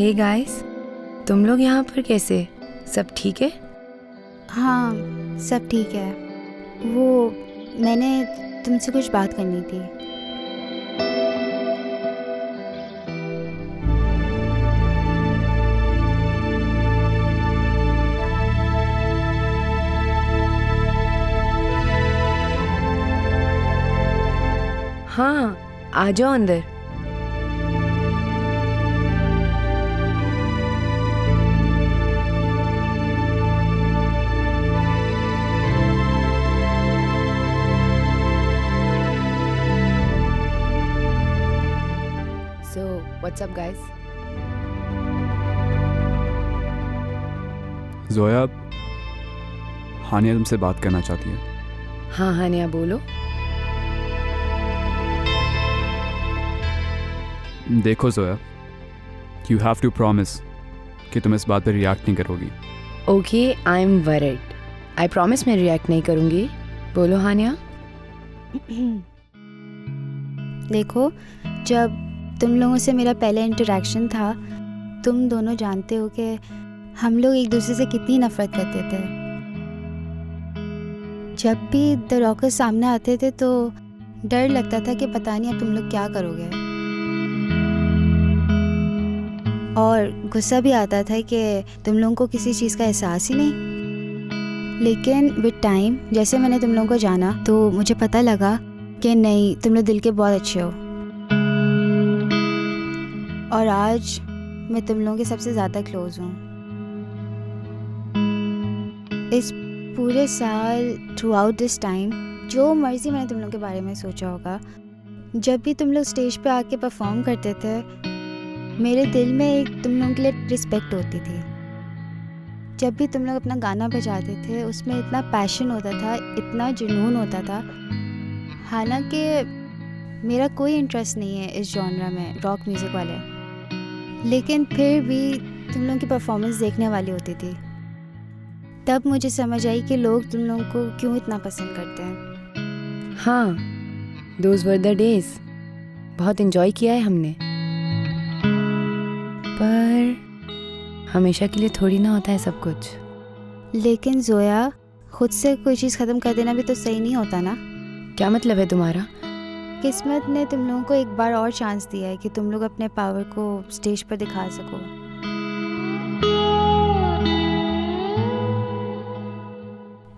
Hey guys, तुम लोग यहाँ पर कैसे? सब ठीक है? हाँ, सब ठीक है। वो मैंने तुमसे कुछ बात करनी थी। हाँ, आ जाओ अंदर। So, what's up guys? Zoya, हानिया तुमसे बात करना चाहती है। हाँ हानिया बोलो। देखो Zoya, you have to promise कि तुम इस बात पर रिएक्ट नहीं करोगी। Okay, I am worried. I promise मैं रिएक्ट नहीं करूँगी। बोलो हानिया। देखो, जब तुम लोगों से मेरा पहला इंटरेक्शन था, तुम दोनों जानते हो कि हम लोग एक दूसरे से कितनी नफरत करते थे। जब भी द रॉकर्स सामने आते थे तो डर लगता था कि पता नहीं अब तुम लोग क्या करोगे, और गुस्सा भी आता था कि तुम लोगों को किसी चीज़ का एहसास ही नहीं। लेकिन विद टाइम जैसे मैंने तुम लोगों को जाना तो मुझे पता लगा कि नहीं, तुम लोग दिल के बहुत अच्छे हो, और आज मैं तुम लोगों के सबसे ज़्यादा क्लोज हूँ। इस पूरे साल थ्रू आउट दिस टाइम जो मर्ज़ी मैंने तुम लोगों के बारे में सोचा होगा, जब भी तुम लोग स्टेज पे आके परफॉर्म करते थे, मेरे दिल में एक तुम लोगों के लिए रिस्पेक्ट होती थी। जब भी तुम लोग अपना गाना बजाते थे उसमें इतना पैशन होता था, इतना जुनून होता था। हालांकि मेरा कोई इंटरेस्ट नहीं है इस जॉनरा में, रॉक म्यूज़िक वाले, लेकिन फिर भी तुम लोगों की परफॉर्मेंस देखने वाली होती थी। तब मुझे समझ आई कि लोग तुम लोगों को क्यों इतना पसंद करते हैं। हाँ, दोज वर द डेज। बहुत एंजॉय किया है हमने, पर हमेशा के लिए थोड़ी ना होता है सब कुछ। लेकिन जोया, खुद से कोई चीज़ ख़त्म कर देना भी तो सही नहीं होता ना। क्या मतलब है तुम्हारा? किस्मत ने तुम लोगों को एक बार और चांस दिया है कि तुम लोग अपने पावर को स्टेज पर दिखा सको।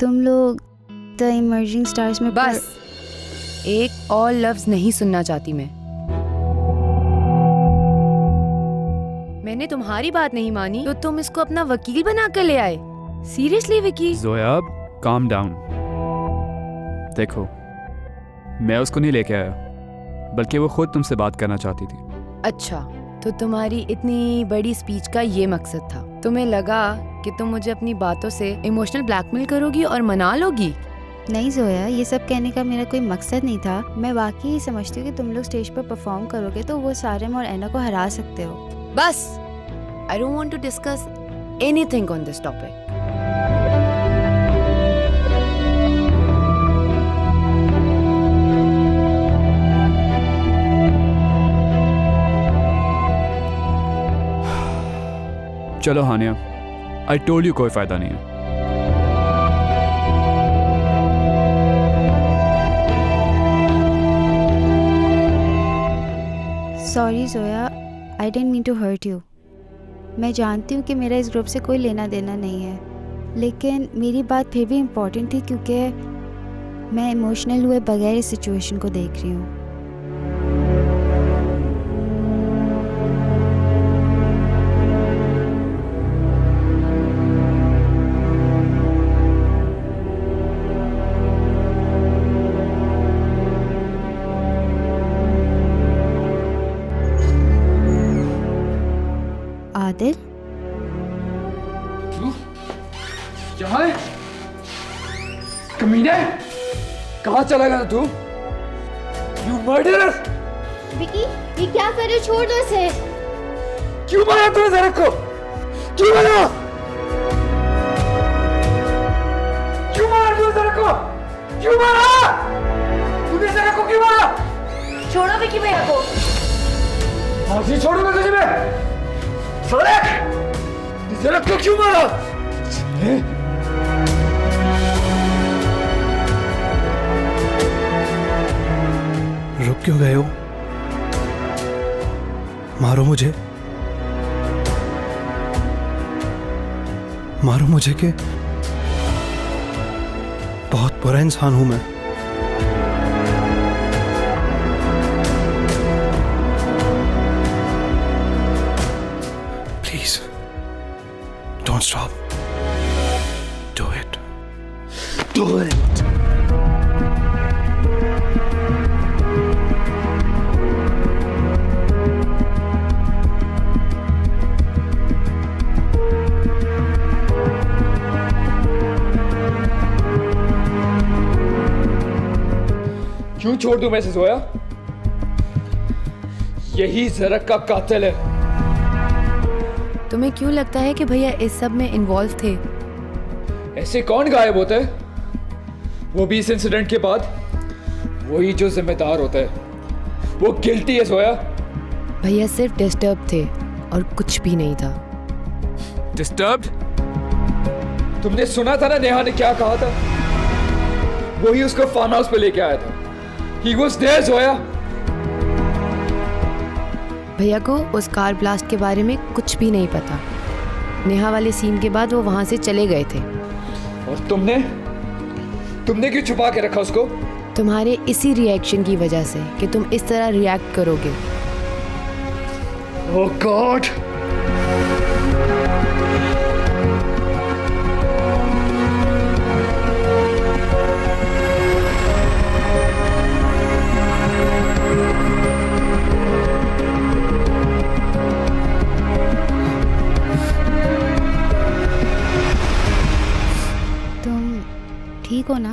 तुम लोग द इमर्जिंग स्टार्स में बस एक और लफ्ज नहीं सुनना चाहती मैं। मैंने तुम्हारी बात नहीं मानी तो तुम इसको अपना वकील बना कर ले आए। Seriously Vicky? Zoya, calm down. देखो, मैं उसको नहीं लेके आया, बल्कि वो खुद तुमसे बात करना चाहती थी। अच्छा, तो तुम्हारी इतनी बड़ी स्पीच का ये मकसद था? तुम्हें लगा कि तुम मुझे अपनी बातों से इमोशनल ब्लैकमेल करोगी और मना लोगी? नहीं जोया, ये सब कहने का मेरा कोई मकसद नहीं था। मैं वाकई समझती हूँ कि तुम लोग स्टेज पर परफॉर्म करोगे तो वो सारेम और एना को हरा सकते हो। बस, I don't want to discuss anything on this topic. चलो हानिया, आई टोल्ड यू कोई फ़ायदा नहीं है। Sorry Zoya, I didn't mean to hurt you. मैं जानती हूँ कि मेरा इस ग्रुप से कोई लेना देना नहीं है, लेकिन मेरी बात फिर भी इम्पोर्टेंट थी क्योंकि मैं इमोशनल हुए बगैर इस सिचुएशन को देख रही हूँ। आदिल, क्या है? कमीने, कहाँ चला गया तू? You murderer! विकी, ये क्या कर रहे हो? छोड़ दो इसे। क्यों मारा तूने ज़रक को? क्यों मारा? क्यों मारा तूने ज़रक को? क्यों मारा? तूने ज़रक को क्यों मारा? छोड़ो विकी भैया को। फांसी छोड़ूंगा तुझे मैं। साले जरा को क्यों मारा? रुक क्यों गए हो? मारो मुझे, मारो मुझे कि बहुत बुरा इंसान हूं मैं। Please don't stop, do it, do it. क्यों छोड़ दूं मैं इसे जोया? यही ज़रक का कातिल है। तुम्हें क्यों लगता है कि भैया इस सब में इन्वॉल्व थे? ऐसे कौन गायब होता है? वो भी इस इंसिडेंट के बाद? वही जो जिम्मेदार होता है। वो गिल्टी है जोया। भैया सिर्फ डिस्टर्ब थे और कुछ भी नहीं था। डिस्टर्ब्ड? तुमने सुना था ना नेहा ने क्या कहा था? वही उसको फार्म हाउस पे लेके आया था। He was there, Zoya. भैया को उस कार ब्लास्ट के बारे में कुछ भी नहीं पता। नेहा वाले सीन के बाद वो वहां से चले गए थे। और तुमने क्यों छुपा के रखा उसको? तुम्हारे इसी रिएक्शन की वजह से कि तुम इस तरह रिएक्ट करोगे। Oh God! ठीक हो ना?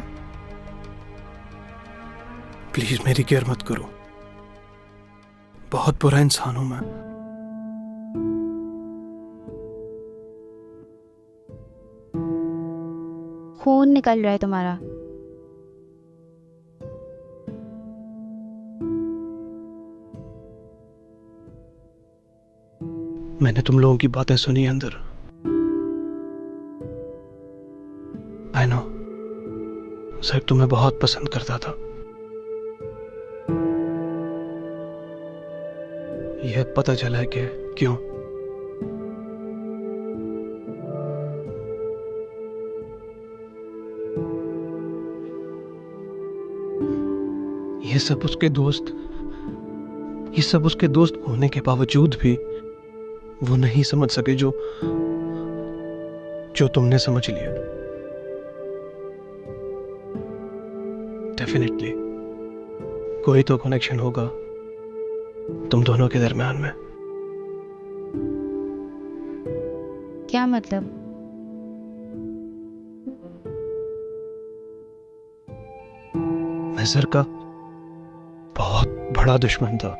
प्लीज मेरी केयर मत करो, बहुत बुरा इंसान हूं मैं। खून निकल रहा है तुम्हारा। मैंने तुम लोगों की बातें सुनी अंदर। आई नो सर तुम्हें बहुत पसंद करता था। यह पता चला है कि क्यों। ये सब उसके दोस्त होने के बावजूद भी वो नहीं समझ सके जो तुमने समझ लिया। डेफिनेटली कोई तो कनेक्शन होगा तुम दोनों के दरमियान में। क्या मतलब? मैं सर का बहुत बड़ा दुश्मन था।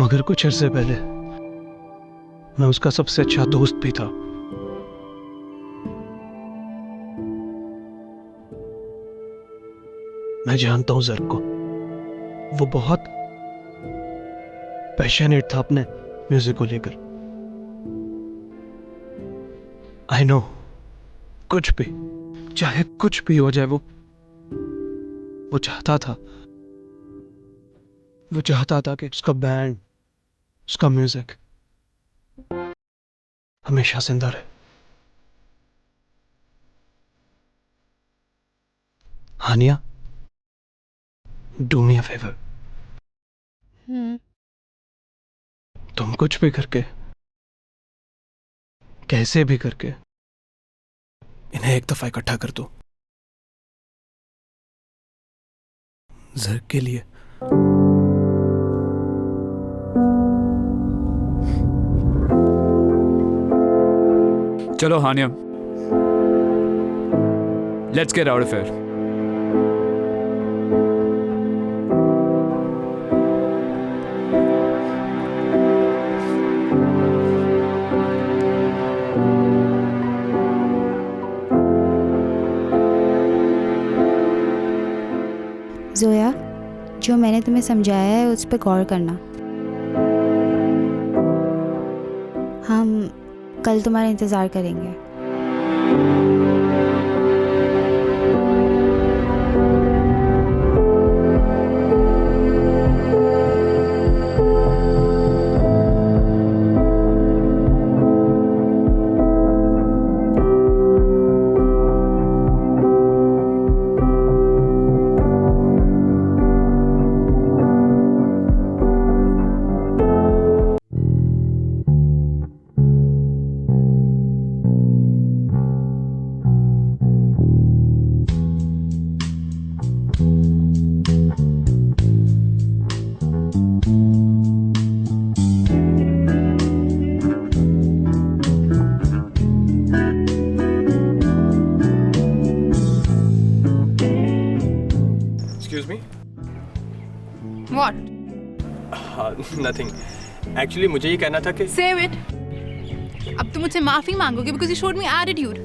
मगर कुछ अरसे पहले मैं उसका सबसे अच्छा दोस्त भी था। मैं जानता हूं जर को, वो बहुत पैशनेट था अपने म्यूजिक को लेकर। आई नो कुछ भी, चाहे कुछ भी हो जाए, वो चाहता था कि उसका बैंड, उसका म्यूजिक हमेशा जिंदा रहे। हानिया, डू मी अ फेवर। तुम कुछ भी करके, कैसे भी करके इन्हें एक दफा इकट्ठा कर दो जर के लिए। चलो Haniya, let's get out of here. Zoya, जो मैंने तुम्हें समझाया है उस पर गौर करना। हम कल तुम्हारा इंतज़ार करेंगे। Excuse me? What? Nothing. Actually मुझे ये कहना था कि Save it. अब तुम मुझसे माफी मांगोगे because you showed me attitude.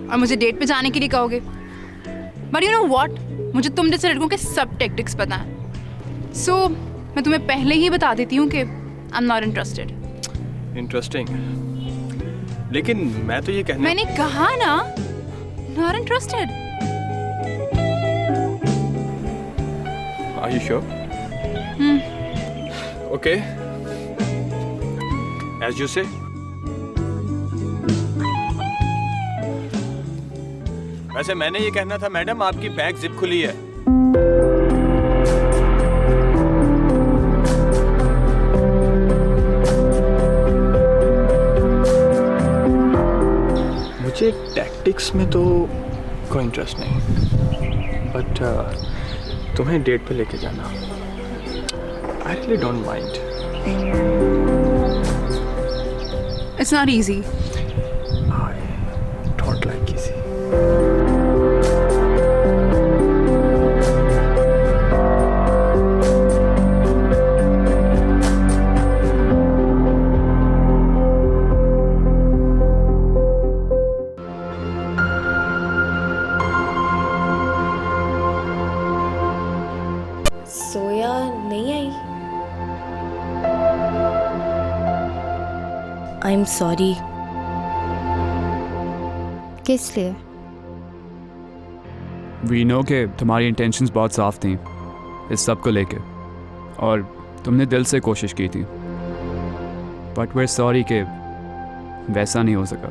और मुझे डेट पे जाने के लिए कहोगे. But you know what? मुझे तुम जैसे लड़कों के सब टेक्टिक्स पता हैं. So मैं तुम्हें पहले ही बता देती हूँ कि I'm not interested. Interesting. लेकिन मैं तो ये कहने मैंने कहा ना, not interested. Are you sure? Okay. As you say. वैसे मैंने ये कहना था मैडम आपकी बैग जिप खुली है। मुझे टैक्टिक्स में तो कोई इंटरेस्ट नहीं, बट तुम्हें डेट पे लेके जाना I really don't mind. It's not easy. I don't like easy. सोया नहीं आई। I am sorry. किस लिए? वी नो कि तुम्हारी इंटेंशंस बहुत साफ थी इस सब को लेके, और तुमने दिल से कोशिश की थी, बट we're सॉरी कि वैसा नहीं हो सका।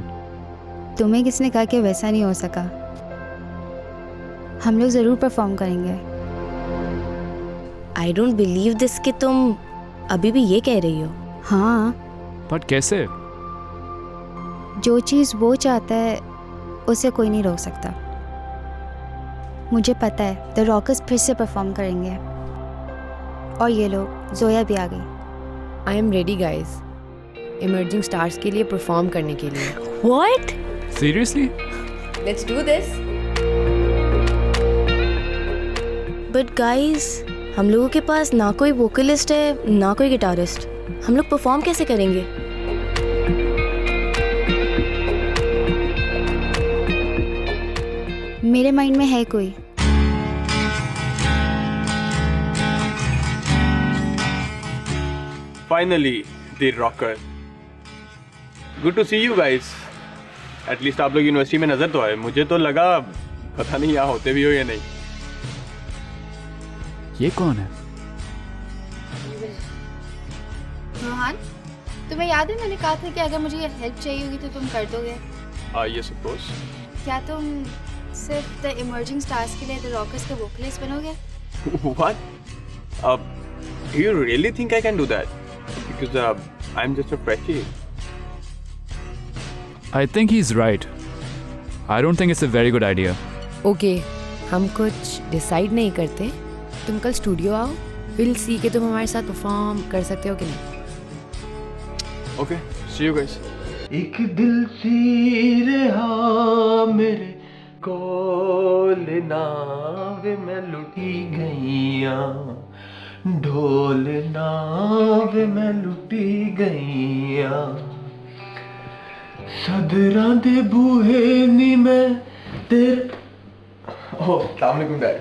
तुम्हें किसने कहा कि वैसा नहीं हो सका? हम लोग ज़रूर परफॉर्म करेंगे। आई डोंट बिलीव दिस कि तुम अभी भी ये कह रही हो। हाँ, बट कैसे? जो चीज़ वो चाहता है उसे कोई नहीं रोक सकता। मुझे पता है द रॉकर्स फिर से परफॉर्म करेंगे। और ये लोग, जोया भी आ गई। I am ready guys, emerging stars के लिए परफॉर्म करने के लिए। What? Seriously? Let's do this. But guys, हम लोगों के पास ना कोई वोकलिस्ट है ना कोई गिटारिस्ट, हम लोग परफॉर्म कैसे करेंगे? मेरे माइंड में है कोई। Finally, the rocker. Good to see you guys. At least आप लोग यूनिवर्सिटी में नजर तो आए। मुझे तो लगा पता नहीं यहाँ होते भी हो या नहीं। ये कौन है? रोहन, तुम्हें याद है मैंने कहा था कि अगर मुझे हेल्प चाहिए होगी तो तुम कर दोगे? Yes, of course. क्या तुम सिर्फ द इमर्जिंग स्टार्स के लिए द रॉकर्स के वोकलिस्ट बनोगे? What? Do you really think I can do that? Because I'm just a freshie. I think he's right. I don't think it's a very good idea. Okay, हम कुछ decide नहीं करते। तुम कल studio आओ, will see कि तुम हमारे साथ परफॉर्म कर सकते हो कि नहीं। Okay, see you guys. एक दिल सी रहा मेरे कोल नावे में लुटी गईया, ढोल नावे में लुटी गईया, सदरां दे बूहे नी मैं तेरे। ओह, अस्सलाम वालेकुम डैड।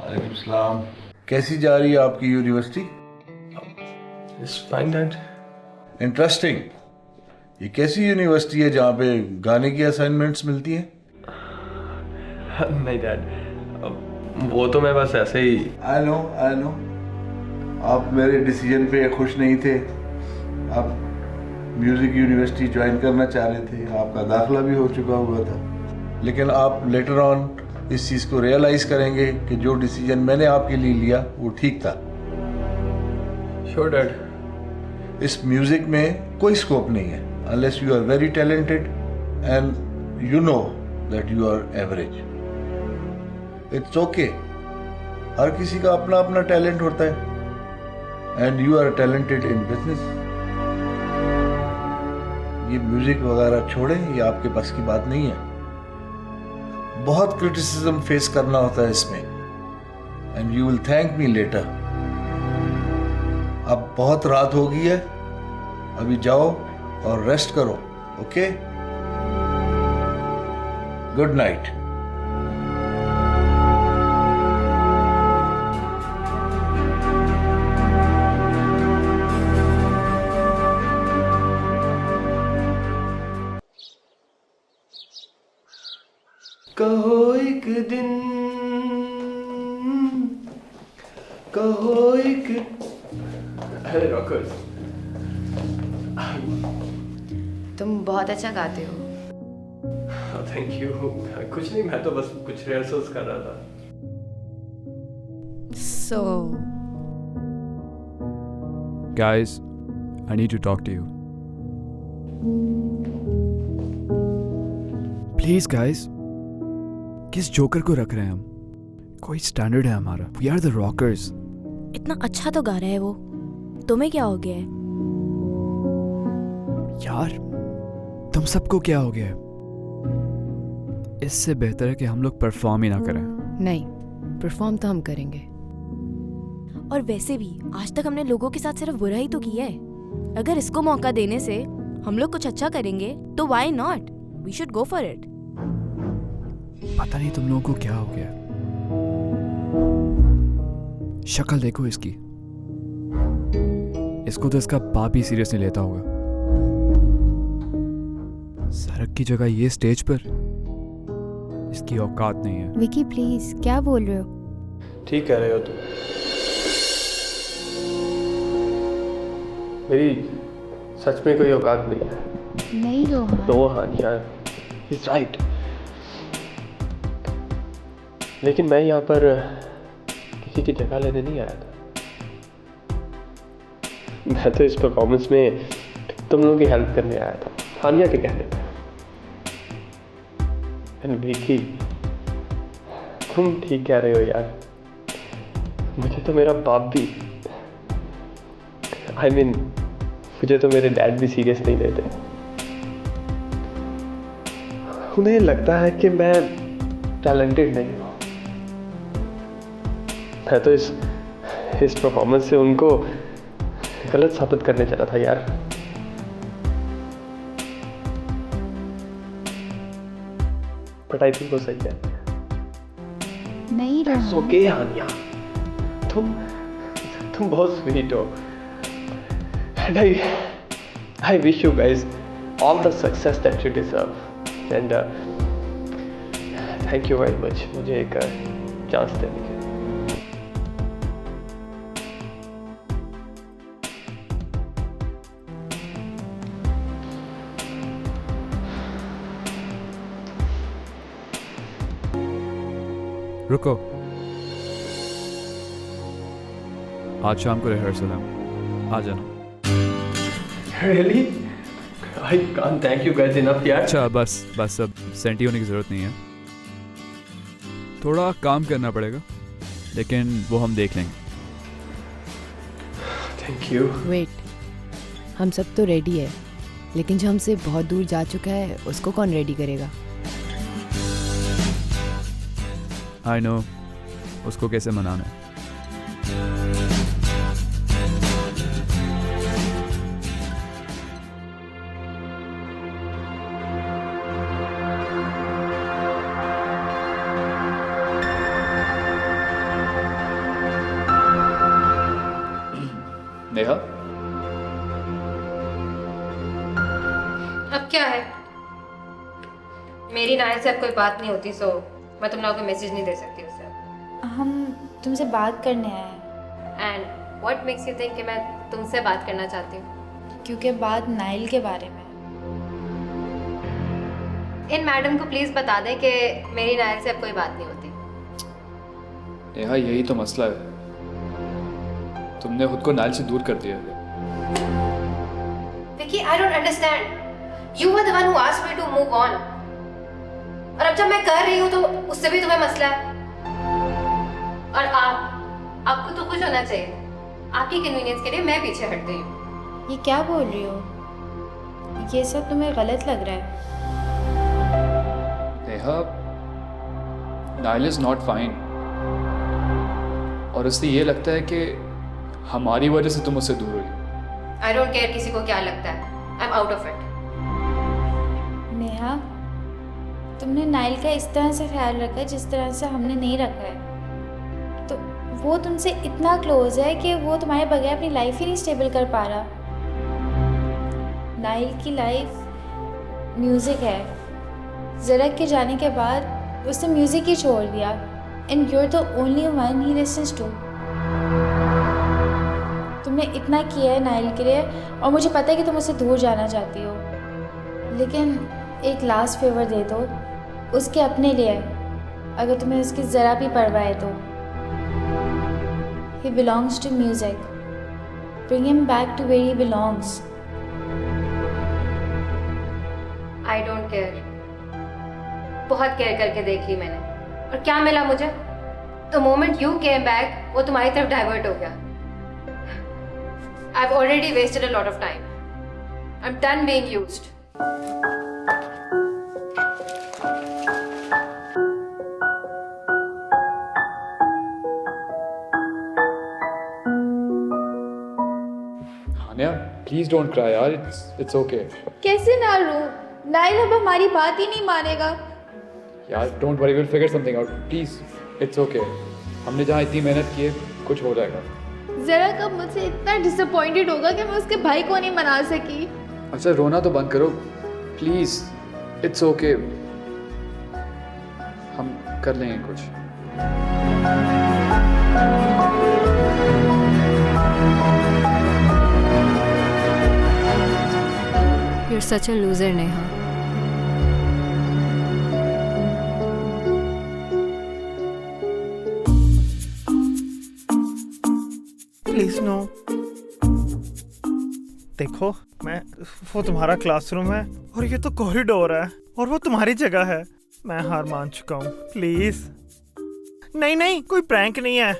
वालेकुम सलाम। कैसी जा रही है आपकी university? It's fine dad. Interesting. ये कैसी यूनिवर्सिटी है जहाँ पे गाने की असाइनमेंट्स मिलती हैं? नहीं डैड, वो तो मैं बस ऐसे ही। I know. आप मेरे डिसीजन पे खुश नहीं थे। आप म्यूज़िक यूनिवर्सिटी ज्वाइन करना चाह रहे थे, आपका दाखिला भी हो चुका हुआ था, लेकिन आप लेटर ऑन इस चीज़ को रियलाइज़ करेंगे कि जो डिसीजन मैंने आपके लिए लिया वो ठीक था। Sure dad. इस म्यूज़िक में कोई स्कोप नहीं है unless you are very talented and you know that you are average. It's okay. हर किसी का अपना अपना टैलेंट होता है and you are talented in business. ये म्यूजिक वगैरह छोड़ें, ये आपके पास की बात नहीं है। बहुत क्रिटिसिज्म फेस करना होता है इसमें and you will thank me later. अब बहुत रात हो गई है, अभी जाओ और रेस्ट करो, ओके? Good night. कहो एक दिन, कहो एक। अरे रॉकर्स, तुम बहुत अच्छा गाते हो। Thank you. कुछ नहीं, मैं तो बस कुछ रिहर्सल्स कर रहा था। So, Guys, I need to talk to you. Please guys, किस जोकर को रख रहे हैं हम? कोई स्टैंडर्ड है हमारा। We are the rockers. इतना अच्छा तो गा रहा है वो, तुम्हें क्या हो गया है? यार, तुम सबको क्या हो गया है? इससे बेहतर है कि हम लोग परफॉर्म ही ना करें। नहीं, परफॉर्म तो हम करेंगे। और वैसे भी आज तक हमने लोगों के साथ सिर्फ बुरा ही तो किया है। अगर इसको मौका देने से हम लोग कुछ अच्छा करेंगे तो why not? We should go for it. पता नहीं तुम लोगों को क्या हो गया। शक्ल देखो इसकी। इसको तो इसका बाप ही सीरियस नहीं लेता होगा। सड़क की जगह ये स्टेज पर इसकी औकात नहीं है। विकी प्लीज, क्या बोल रहे हो? ठीक कह रहे हो तुम। मेरी सच में कोई औकात नहीं है। नहीं रोहन। रोहन यार, he's right. लेकिन मैं यहाँ पर किसी की जगह लेने नहीं आया था। मैं तो इस परफॉर्मेंस में तुम लोगों की हेल्प करने आया था, हानिया के कहने पे। एंड विकी, तुम ठीक कह रहे हो यार। मुझे तो मेरा बाप भी, I mean, मुझे तो मेरे डैड भी सीरियस नहीं लेते। उन्हें लगता है कि मैं टैलेंटेड नहीं हूँ। मैं तो इस परफॉर्मेंस से उनको गलत साबित करने चला था यार। बट आई थिंक वो सही है। नहीं रोहन। ओके हानिया, तुम बहुत स्वीट हो। And I wish you guys all the success that you deserve. And thank you very much मुझे एक चांस देने के लिए। रुको, आज शाम को रिहर्सल है, आ जाना। Really? I can't thank you guys enough यार। अच्छा बस अब सेंटी होने की ज़रूरत नहीं है। थोड़ा काम करना पड़ेगा, लेकिन वो हम देख लेंगे। Thank you। वेट, हम सब तो रेडी है, लेकिन जो हमसे बहुत दूर जा चुका है उसको कौन रेडी करेगा? आई नो, उसको कैसे मनाना है। से अब कोई बात नहीं होती, सो मैं तुम लोगों को मैसेज नहीं दे सकती उससे। हम तुमसे बात करने आए हैं। And what makes you think कि मैं तुमसे बात करना चाहती हूँ? क्योंकि बात नाइल के बारे में। इन मैडम को प्लीज़ बता दें कि मेरी नाइल से अब कोई बात नहीं होती। नेहा, यही तो मसला है, तुमने खुद को नाइल से दूर कर दिया है। Vicky, I don't understand. You were the one who asked me to move on, और अब जब मैं कर रही हूँ तो उससे भी तुम्हें मसला है। और आपको तो खुश होना चाहिए। आपकी कन्वीनियंस के लिए मैं पीछे हट गई हूँ। ये क्या बोल रही हो? ये सब तुम्हें गलत लग रहा है। Neha, Nile is not fine, और उससे ये लगता है कि हमारी वजह से तुम उससे दूर हुई। आई डोंट केयर किसी को क्या लगता है। I am out of it. Neha, तुमने नाइल का इस तरह से ख्याल रखा है जिस तरह से हमने नहीं रखा है। तो वो तुमसे इतना क्लोज है कि वो तुम्हारे बगैर अपनी लाइफ ही नहीं स्टेबल कर पा रहा। नाइल की लाइफ म्यूज़िक है। ज़रक के जाने के बाद उसने म्यूज़िक ही छोड़ दिया। And you are the only one he listens to. तुमने इतना किया है नाइल के लिए, और मुझे पता है कि तुम उससे दूर जाना चाहती हो, लेकिन एक लास्ट फेवर दे दो उसके अपने लिए, अगर तुम्हें उसकी ज़रा भी परवाह है तो। He belongs to music. Bring him back to where he belongs. I don't care. बहुत केयर करके देख ली मैंने, और क्या मिला मुझे? The moment you came back, वो तुम्हारी तरफ डाइवर्ट हो गया। I've already wasted a lot of time. I'm done being used. Haniya, please don't cry यार, इट्स ओके। कैसे ना रो? नाइल अब हमारी बात ही नहीं मानेगा। यार don't worry, will figure something out, please, it's okay. हमने जहाँ इतनी मेहनत की है, कुछ हो जाएगा। ज़रा कब मुझसे इतना डिसअपॉइंटेड होगा कि मैं उसके भाई को नहीं मना सकी। अच्छा रोना तो बंद करो प्लीज, इट्स ओके, हम कर लेंगे कुछ। You're such a loser, Neha. Please no. देखो, वो तुम्हारा क्लासरूम है और ये तो कॉरिडोर है, और वो तुम्हारी जगह है। मैं हार मान चुका हूँ, प्लीज। नहीं नहीं, कोई प्रैंक नहीं है,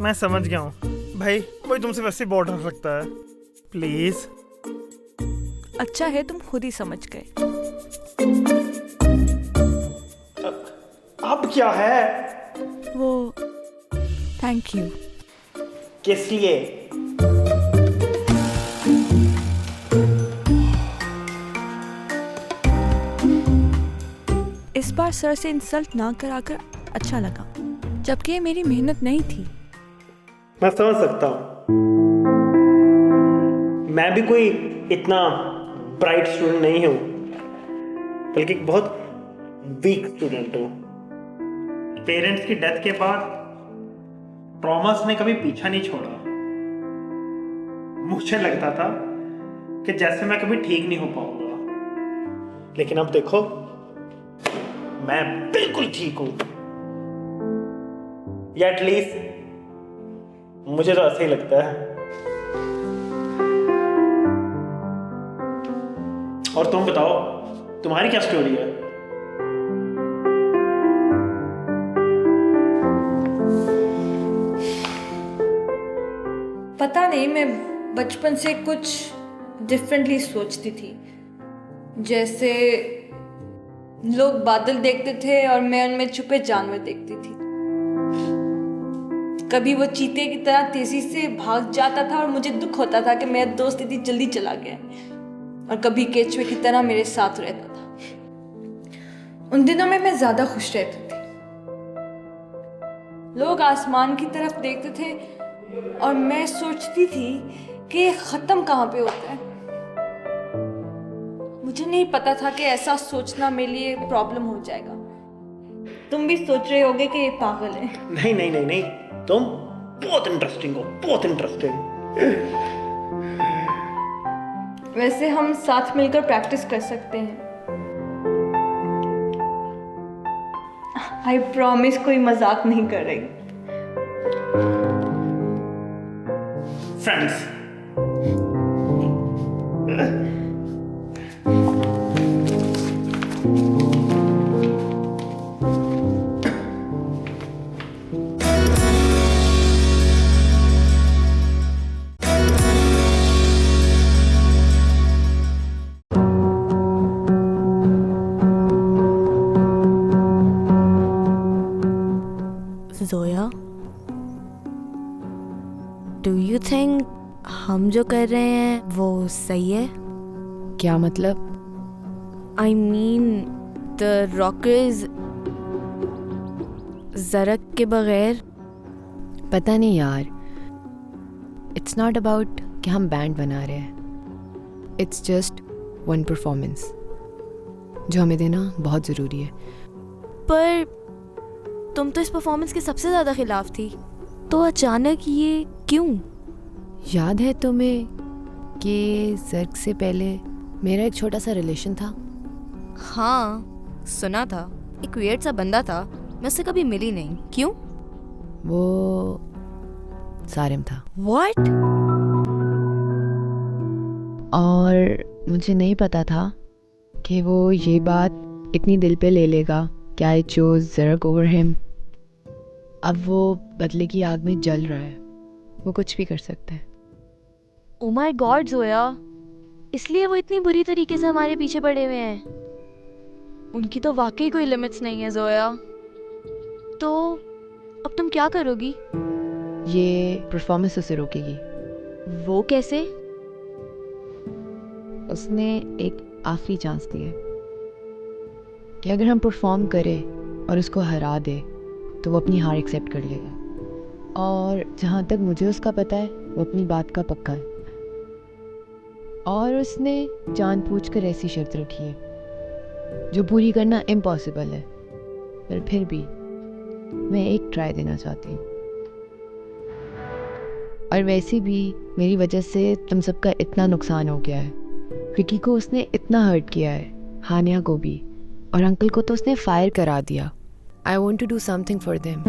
मैं समझ गया हूँ भाई, कोई तुमसे वैसे बहुत डर लगता है, प्लीज। अच्छा है तुम खुद ही समझ गए। अब क्या है? वो थैंक यू। किस लिए? इस बार सर से इंसल्ट ना कराकर अच्छा लगा, जबकि ये मेरी मेहनत नहीं थी। मैं समझ सकता हूँ, मैं भी कोई इतना ब्राइट स्टूडेंट नहीं हूँ, बल्कि बहुत वीक स्टूडेंट हूँ। पेरेंट्स की डेथ के बाद ट्रॉमास ने कभी पीछा नहीं छोड़ा। मुझे लगता था कि जैसे मैं कभी ठीक नहीं हो पाऊंगा, लेकिन अब देखो मैं बिल्कुल ठीक हूं, या एटलीस्ट मुझे तो ऐसा ही लगता है। और तुम बताओ, तुम्हारी क्या स्टोरी है? पता नहीं, मैं बचपन से कुछ डिफरेंटली सोचती थी। जैसे लोग बादल देखते थे और मैं उनमें छुपे जानवर देखती थी। कभी वो चीते की तरह तेजी से भाग जाता था और मुझे दुख होता था कि मेरा दोस्त इतनी जल्दी चला गया, और कभी केचुए की तरह मेरे साथ रहता था। उन दिनों में मैं ज्यादा खुश रहती थी। लोग आसमान की तरफ देखते थे और मैं सोचती थी कि ये खत्म कहाँ पे होता है। मुझे नहीं पता था कि ऐसा सोचना मेरे लिए प्रॉब्लम हो जाएगा। तुम भी सोच रहे होगे कि ये पागल है। नहीं नहीं नहीं नहीं, तुम बहुत इंटरेस्टिंग हो, बहुत इंटरेस्टिंग। वैसे हम साथ मिलकर प्रैक्टिस कर सकते हैं। आई प्रॉमिस कोई मजाक नहीं कर रही। Friends. Zoya, do you think हम जो कर रहे हैं वो सही है? क्या मतलब? आई मीन द रॉकर्स जरक के बगैर। पता नहीं यार, इट्स नॉट अबाउट कि हम बैंड बना रहे हैं, इट्स जस्ट वन परफॉर्मेंस जो हमें देना बहुत ज़रूरी है। पर तुम तो इस परफॉर्मेंस के सबसे ज़्यादा खिलाफ थी, तो अचानक ये क्यों? याद है तुम्हें कि जर्क से पहले मेरा एक छोटा सा रिलेशन था? हाँ, सुना था। एक वियर्ड सा बंदा था, मैं उससे कभी मिली नहीं। क्यों? वो सारिम था। What? और मुझे नहीं पता था कि वो ये बात इतनी दिल पे ले लेगा कि I chose jerk over him. अब वो बदले की आग में जल रहा है, वो कुछ भी कर सकता है। Oh my God, जोया, इसलिए वो इतनी बुरी तरीके से हमारे पीछे पड़े हुए हैं। उनकी तो वाकई कोई लिमिट्स नहीं है जोया। तो अब तुम क्या करोगी? ये परफॉर्मेंस उसे रोकेगी। वो कैसे? उसने एक आखिरी चांस दिया कि अगर हम परफॉर्म करें और उसको हरा दे तो वो अपनी हार एक्सेप्ट कर लेगा। और जहाँ तक मुझे उसका पता है वो अपनी बात का पक्का है, और उसने जानबूझकर ऐसी शर्त रखी है जो पूरी करना इम्पॉसिबल है, पर फिर भी मैं एक ट्राई देना चाहती हूँ। और वैसे भी मेरी वजह से तुम सबका इतना नुकसान हो गया है। विकी को उसने इतना हर्ट किया है, हानिया को भी, और अंकल को तो उसने फायर करा दिया। I want to do something for them.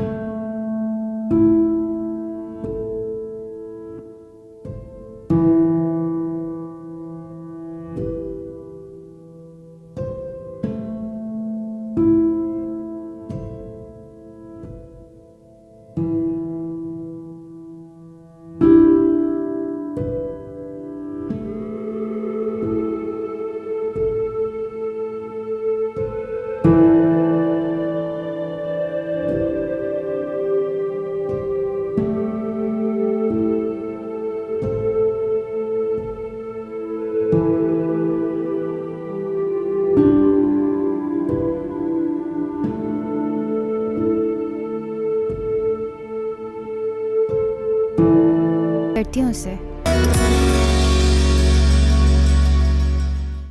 करती हूँ उससे।